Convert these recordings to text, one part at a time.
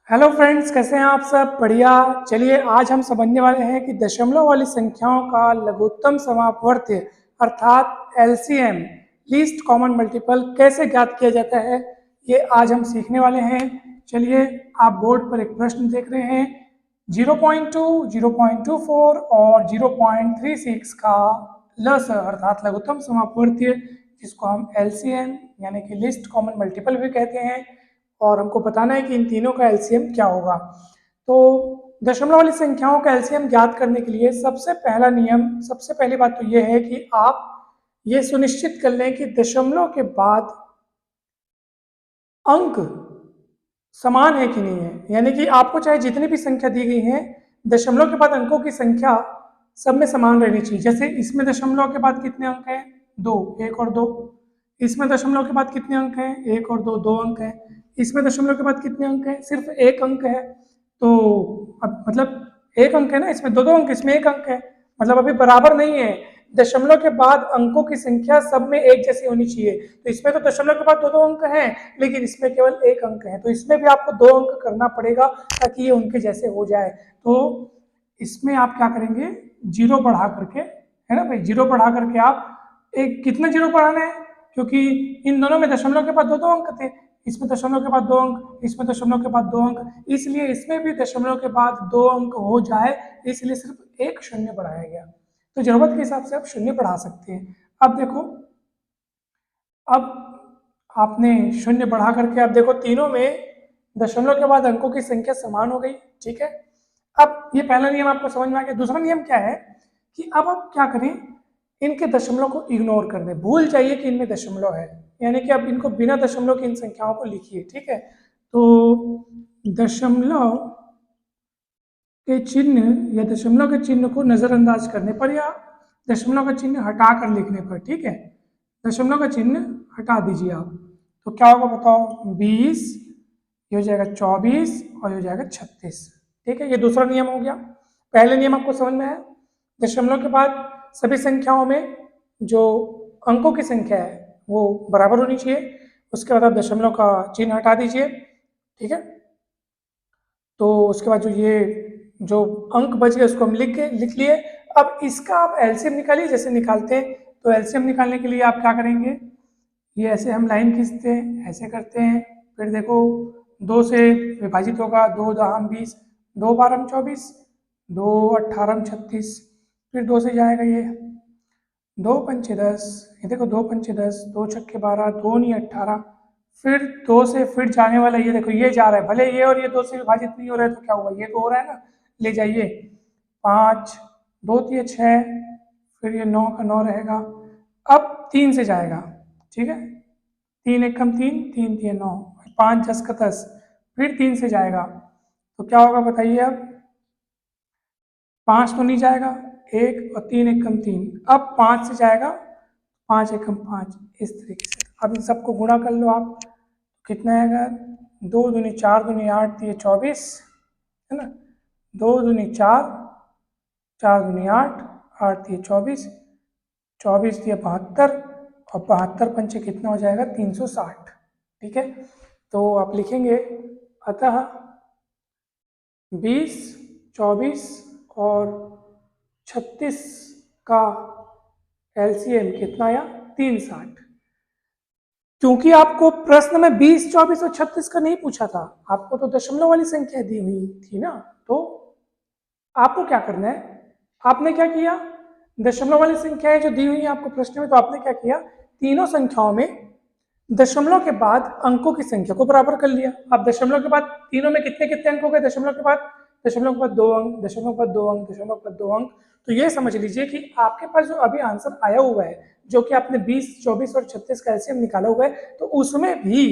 Hello friends, कैसे हैं आप सब? बढ़िया। चलिए आज हम समझने वाले हैं कि दशमलव वाली संख्याओं का लघुत्तम समापवर्त्य अर्थात एलसीएम लीस्ट कॉमन मल्टीपल कैसे ज्ञात किया जाता है, ये आज हम सीखने वाले हैं। चलिए, आप बोर्ड पर एक प्रश्न देख रहे हैं। 0.2, 0.24 और 0.36 का लस अर्थात लघुत्तम समापवर्त्य, जिसको हम एलसीएम यानी कि लिस्ट कॉमन मल्टीपल भी कहते हैं, और हमको बताना है कि इन तीनों का एलसीएम क्या होगा। तो दशमलव वाली संख्याओं का एलसीएम ज्ञात करने के लिए सबसे पहला नियम, सबसे पहली बात तो यह है कि आप ये सुनिश्चित कर लें कि दशमलव के बाद अंक समान है कि नहीं है। यानी कि आपको चाहे जितनी भी संख्या दी गई है, दशमलव के बाद अंकों की संख्या सब में समान रहनी चाहिए। जैसे इसमें दशमलव के बाद कितने अंक हैं? दो, एक और दो। इसमें दशमलव के बाद कितने अंक हैं? एक और दो, दो अंक हैं। इसमें दशमलव के बाद कितने अंक हैं? सिर्फ एक अंक है। तो अब मतलब एक अंक है ना, इसमें दो दो अंक, इसमें एक अंक है, मतलब अभी बराबर नहीं है। दशमलव के बाद अंकों की संख्या सब में एक जैसी होनी चाहिए। तो इसमें तो दशमलव के बाद दो दो अंक हैं, लेकिन इसमें केवल एक अंक है, तो इसमें भी आपको दो अंक करना पड़ेगा ताकि ये उनके जैसे हो जाए। तो इसमें आप क्या करेंगे? जीरो बढ़ा करके, है ना भाई, जीरो बढ़ा करके आप एक कितना जीरो बढ़ाना है, क्योंकि इन दोनों में दशमलव के बाद दो दो अंक थे। इसमें दशमलव के बाद दो अंक, इसमें दशमलव के बाद दो अंक, इसलिए इसमें भी दशमलव के बाद दो अंक हो जाए, इसलिए सिर्फ एक शून्य बढ़ाया गया। तो जरूरत के हिसाब से आप शून्य बढ़ा सकते हैं। अब देखो, अब आपने शून्य बढ़ा करके, अब देखो तीनों में दशमलव के बाद अंकों की संख्या समान हो गई। ठीक है, अब ये पहला नियम आपको समझ में आ गया। दूसरा नियम क्या है कि अब आप क्या करें, इनके दशमलव को इग्नोर कर दें, भूल जाइए कि इनमें दशमलव है। यानी कि अब इनको बिना दशमलव की इन संख्याओं को लिखिए। ठीक है, तो दशमलव के चिन्ह या दशमलव के चिन्ह को नजरअंदाज करने पर या दशमलव का चिन्ह हटा कर लिखने पर, ठीक है, दशमलव का चिन्ह हटा दीजिए आप, तो क्या होगा बताओ? 20, ये हो जाएगा 24 और ये हो जाएगा 36। ठीक है, ये दूसरा नियम हो गया। पहले नियम आपको समझ में आया, दशमलव के बाद सभी संख्याओं में जो अंकों की संख्या है वो बराबर होनी चाहिए। उसके बाद आप दशमलव का चिन्ह हटा दीजिए। ठीक है, तो उसके बाद जो अंक बच गए उसको हम लिख लिए। अब इसका आप एलसीएम निकालिए। जैसे निकालते हैं, तो एलसीएम निकालने के लिए आप क्या करेंगे, ये ऐसे हम लाइन खींचते हैं, ऐसे करते हैं, फिर देखो दो से विभाजित होगा, दो दहाम 20, दो बारह 24, दो अट्ठारह 36, फिर दो से जाएगा ये, दो पंचे 10, ये देखो दो पंचे 10, दो छक्के 12, दो नहीं 18, फिर दो से फिर जाने वाला, ये देखो ये जा रहा है, भले ये और ये दो से विभाजित नहीं हो रहा है तो क्या हुआ, ये तो हो रहा है ना, ले जाइए। 5, दो दिए 6, फिर ये 9 का 9 रहेगा। अब 3 से जाएगा। ठीक है, 3 एक कम 3, 3 3 9, 5 10 का 10, फिर 3 से जाएगा, तो क्या होगा बताइए? अब 5 तो नहीं जाएगा, एक और 3 एक कम 3, अब 5 से जाएगा, 5 एक कम 5, इस तरीके से। अब इन सबको गुणा कर लो आप, कितना आएगा? 2 दूनी 4 दूनी 8 दिए 24, है ना, 2 दूनी 4, 4 दूनी 8, 8 दिए 24, 24 दिए 72, और 72 पंचे कितना हो जाएगा? 360। ठीक है, तो आप लिखेंगे अतः 20, 24 और 36 का एलसीएम कितना आया? 360। क्योंकि आपको प्रश्न में 20, 24 और 36 का नहीं पूछा था, आपको तो दशमलव वाली संख्या दी हुई थी ना, तो आपको क्या करना है, आपने क्या किया, दशमलव वाली संख्याएं जो दी हुई है आपको प्रश्न में, तो आपने क्या किया, तीनों संख्याओं में दशमलव के बाद अंकों की संख्या को बराबर कर लिया। अब दशमलव के बाद तीनों में कितने कितने अंक हो गए? दशमलव के बाद, दशमलव के बाद दो अंक, दशमलव के बाद दो अंक, दशमलव के बाद दो अंक। तो ये समझ लीजिए कि आपके पास जो अभी आंसर आया हुआ है, जो कि आपने 20, 24 और 36 का एलसीएम निकाला हुआ है, तो उसमें भी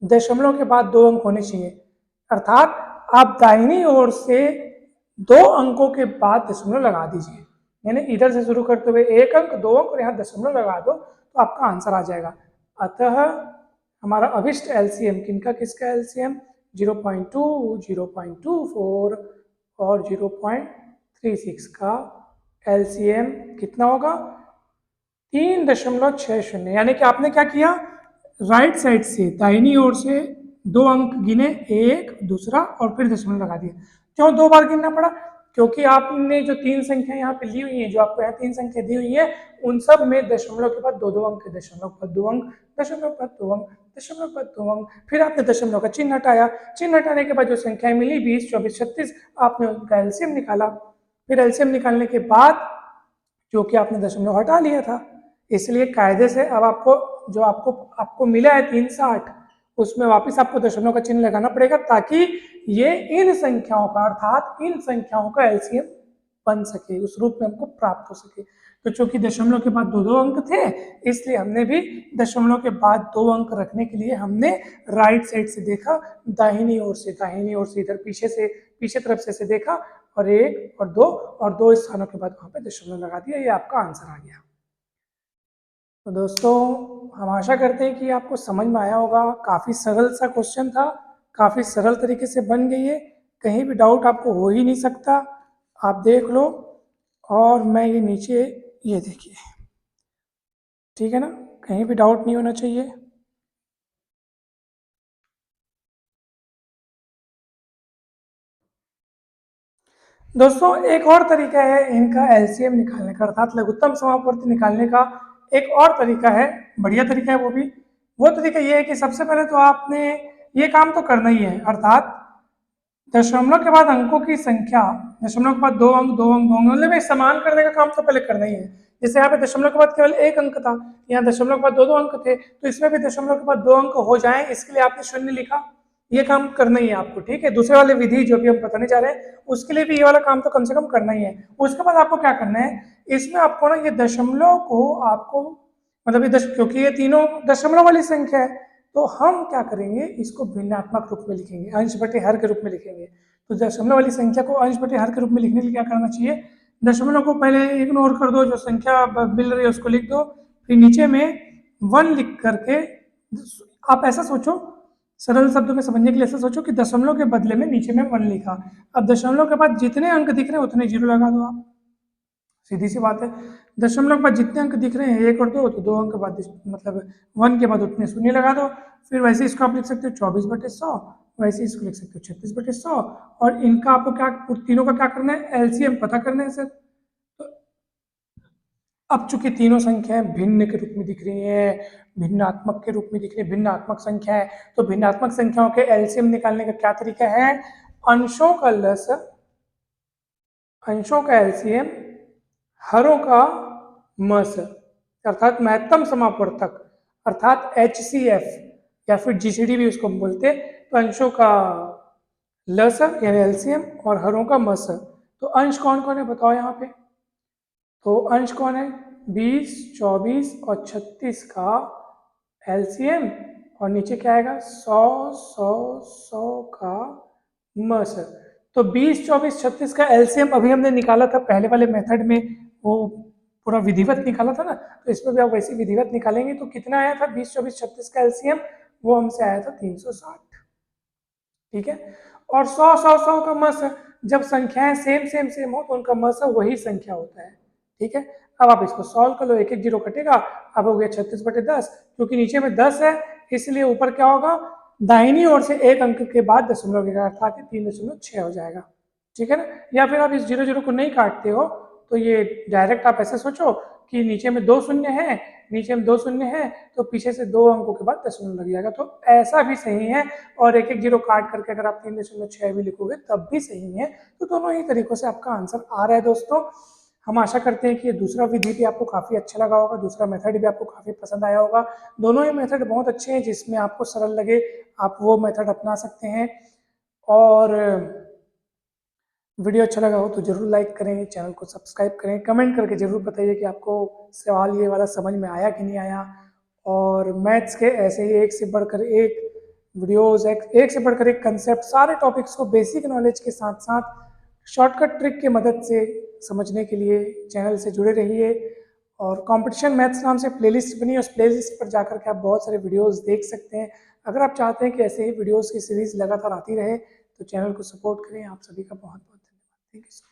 दशमलव के बाद दो अंक होने चाहिए। अर्थात आप दाहिनी ओर से दो अंकों के बाद दशमलव लगा दीजिए, यानी इधर से शुरू करते हुए एक अंक, दो अंक और यहाँ दशमलव लगा दो, तो आपका आंसर आ जाएगा। अतः हमारा अभिष्ट एलसीएम किनका किसका एलसीएम? 0.2, 0.24 और 0.36 का एलसीएम कितना होगा? 3.60। यानी कि आपने क्या किया, राइट साइड से दाहिनी ओर से दो अंक गिने, एक, दूसरा और फिर दशमलव लगा दिया। क्यों 2 बार गिनना पड़ा? क्योंकि आपने जो 3 संख्या यहाँ पे ली हुई है, जो आपको यहाँ 3 संख्या दी हुई है, उन सब में दशमलव के बाद 2 अंक, दशमलव के बाद 2 अंक, दशमलव के बाद 2 अंक, दशमलव के बाद 2 अंक, फिर आपने दशमलव का चिन्ह हटाया। चिन्ह हटाने के बाद जो संख्याएं मिली 20, 24, 36, आपने उनका एलसीएम निकाला। फिर एलसीएम निकालने के बाद जो कि आपने दशमलव हटा लिया था, इसलिए कायदे से अब आपको जो आपको मिला है 360, उसमें वापस आपको दशमलव का चिन्ह लगाना पड़ेगा, ताकि ये इन संख्याओं का अर्थात इन संख्याओं का एलसीएम बन सके, उस रूप में हमको प्राप्त हो सके। तो चूंकि दशमलव के बाद 2 अंक थे, इसलिए हमने भी दशमलव के बाद 2 अंक रखने के लिए हमने राइट साइड से देखा, दाहिनी ओर से इधर पीछे तरफ से देखा, और 1 और 2 और 2 स्थानों के बाद वहां पे दशमलव लगा दिया। ये आपका आंसर आ गया। तो दोस्तों, हम आशा करते हैं कि आपको समझ में आया होगा। काफ़ी सरल सा क्वेश्चन था, काफ़ी सरल तरीके से बन गई है, कहीं भी डाउट आपको हो ही नहीं सकता। आप देख लो, और मैं ये नीचे ये देखिए, ठीक है ना, कहीं भी डाउट नहीं होना चाहिए। दोस्तों, एक और तरीका है इनका एलसीएम निकालने का, अर्थात लघुत्तम समापवर्ती निकालने का एक और तरीका है, बढ़िया तरीका है वो भी। वो तरीका ये है कि सबसे पहले तो आपने ये काम तो करना ही है, अर्थात दशमलव के बाद अंकों की संख्या, दशमलव के बाद 2 अंक, 2 अंक, 2 अंक, मतलब समान करने का काम तो पहले करना ही है। जैसे यहाँ पे दशमलव के बाद केवल 1 अंक था, यहाँ दशमलव के बाद 2 अंक थे, तो इसमें भी दशमलव के बाद 2 अंक हो जाएं, इसके लिए आपने शून्य लिखा। ये काम करना ही है आपको, ठीक है। दूसरे वाले विधि जो भी हम बताने जा रहे हैं, उसके लिए भी ये वाला काम तो कम से कम करना ही है। उसके बाद आपको क्या करना है, इसमें आपको ना ये दशमलव को आपको, मतलब ये क्योंकि ये तीनों दशमलव वाली संख्या है, तो हम क्या करेंगे, इसको भिन्नात्मक रूप में लिखेंगे, अंश बटे हर के रूप में लिखेंगे। तो दशमलव वाली संख्या को अंश बटे हर के रूप में लिखने के लिए क्या करना चाहिए, दशमलव को पहले इग्नोर कर दो, जो संख्या मिल रही है उसको लिख दो, फिर नीचे में 1 लिख करके आप ऐसा सोचो, सरल शब्दों में समझने के लिए ऐसा सोचो कि दशमलव के बदले में नीचे में 1 लिखा। अब दशमलव के बाद जितने अंक दिख रहे हैं उतने 0 लगा दो आप, सीधी सी बात है। दशमलव के बाद जितने अंक दिख रहे हैं 1 और 2, तो 2 अंक के बाद मतलब 1 के बाद उतने शून्य लगा दो। फिर वैसे इसको आप लिख सकते हो 24/100, वैसे इसको लिख सकते हो 36/100, और इनका आपको क्या, तीनों का क्या करना है, एलसीएम पता करना है सर। तो अब चूंकि तीनों संख्याएं भिन्न के रूप में दिख रही हैं, भिन्नात्मक के रूप में दिख रही है, भिन्नात्मक संख्या है, तो भिन्नात्मक संख्याओं के एलसीएम निकालने का क्या तरीका है, अंशों का लस, अंशों का एलसीएम, हरों का मस, अर्थात महत्तम समापवर्तक, अर्थात HCF या फिर GCD भी उसको बोलते हैं। तो अंशों का लस यानी एलसीएम और हरों का मस। तो अंश कौन कौन है बताओ यहाँ पे, तो अंश कौन है, 20, 24 और 36 का एलसीएम, और नीचे क्या आएगा, 100, 100, 100 का मस। तो 20, 24, 36 का एलसीएम अभी हमने निकाला था पहले वाले मेथड में, वो पूरा विधिवत निकाला था ना, तो इसमें भी आप वैसे विधिवत निकालेंगे तो कितना आया था, 20, 24, 36 का एलसीएम, वो हमसे आया था 360, ठीक है। और 100, 100, 100 का मस, जब संख्याएं सेम हो तो उनका मस वही संख्या होता है, ठीक है। अब आप इसको सॉल्व कर लो, एक एक जीरो कटेगा, अब हो गया 36/10, क्योंकि नीचे में 10 है इसलिए ऊपर क्या होगा, दाहिनी ओर से एक अंक के बाद दशमलव गिरेगा, अर्थात 3.6 हो जाएगा, ठीक है ना। या फिर आप इस 0 को नहीं काटते हो तो ये डायरेक्ट आप ऐसे सोचो कि नीचे में 2 शून्य है, नीचे में 2 शून्य है, तो पीछे से 2 अंकों के बाद दशमलव लग जाएगा, तो ऐसा भी सही है। और एक एक जीरो काट करके अगर आप 3.6 भी लिखोगे तब भी सही है। तो दोनों ही तरीकों से आपका आंसर आ रहा है दोस्तों। हम आशा करते हैं कि ये दूसरा विधि भी आपको काफ़ी अच्छा लगा होगा, दूसरा मेथड भी आपको काफ़ी पसंद आया होगा। दोनों ही मेथड बहुत अच्छे हैं, जिसमें आपको सरल लगे आप वो मेथड अपना सकते हैं। और वीडियो अच्छा लगा हो तो जरूर लाइक करें, चैनल को सब्सक्राइब करें, कमेंट करके जरूर बताइए कि आपको सवाल ये वाला समझ में आया कि नहीं आया। और मैथ्स के ऐसे ही एक से बढ़कर एक वीडियोस, एक से बढ़कर एक कंसेप्ट, सारे टॉपिक्स को बेसिक नॉलेज के साथ साथ शॉर्टकट ट्रिक की मदद से समझने के लिए चैनल से जुड़े रहिए। और कंपटीशन मैथ्स नाम से प्लेलिस्ट बनी है, उस प्लेलिस्ट पर जाकर के आप बहुत सारे वीडियोस देख सकते हैं। अगर आप चाहते हैं कि ऐसे ही वीडियोस की सीरीज लगातार आती रहे तो चैनल को सपोर्ट करें। आप सभी का बहुत बहुत धन्यवाद। Thank you.